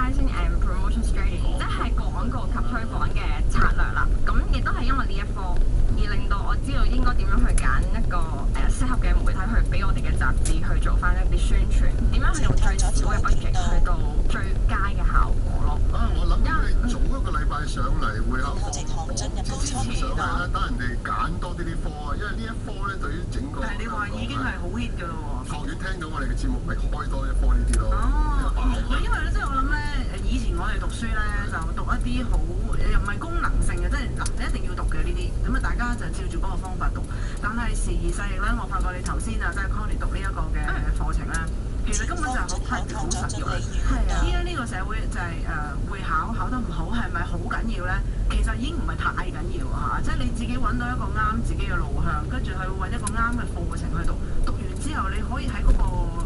advertising and promotion strategy， 即係廣告及推廣嘅策略啦。咁亦都係因為呢一科而令到我知道應該點樣去揀一個適合嘅媒體去俾我哋嘅雜誌去做翻一啲宣傳，點樣去用最少嘅 budget 去到最佳嘅效果咯。我諗你早一個禮拜上嚟會考課，之前上嚟啦，等人哋揀多啲科啊，因為呢一科咧對於整個但係你話已經係好 hit 㗎咯喎。學院聽到我哋嘅節目，咪開多一科呢啲咯。因為咧，即係我諗咧，以前我哋讀書咧就讀一啲好又唔係功能性嘅，即係嗱你一定要讀嘅呢啲，咁啊大家就照住嗰個方法讀。但係時移世易咧，我發覺你頭先啊，即係 Connie 讀呢一個嘅課程咧，其實根本就係好 practical 好實用。係啊，依家呢個社會就係會考得唔好，係咪好緊要咧？其實已經唔係太緊要嚇，即係你自己揾到一個啱自己嘅路向，跟住去揾一個啱嘅課程去讀，讀完之後你可以喺嗰個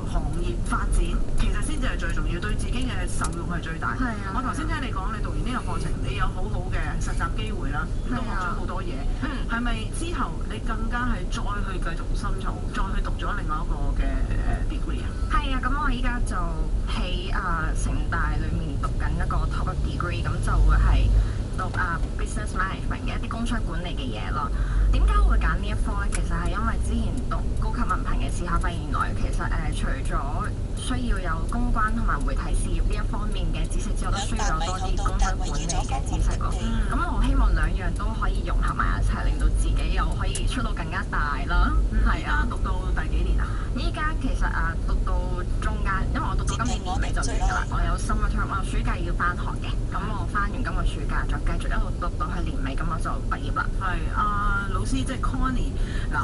行業發展，其實先至係最重要，對自己嘅受用係最大。我頭先聽你講，你讀完呢個課程，你有好好嘅實習機會啦，都學咗好多嘢。係咪之後你更加係再去繼續深造，再去讀咗另外一個嘅degree 啊？係啊，咁我依家就喺城大裏面讀緊一個 top degree， 咁就會係讀business management 嘅一啲工商管理嘅嘢咯。點解我會揀呢一科咧？其實係因為之前讀高級文憑嘅時候，發現原來其實除咗需要有公關同埋媒體事業呢一方面嘅知識之外，都需要有多啲工商管理嘅知識咯。咁我希望兩樣都可以融合埋一齊，令到自己又可以出到更加大啦。係啊，讀到第幾年啊？依家其實讀到中間，因為我讀到今年年尾就完㗎啦。我有 summer term， 我暑假要翻學嘅，咁我翻完今個暑假再繼續一路讀到去年尾，咁我就畢業啦。係老師即係 Connie 嗱。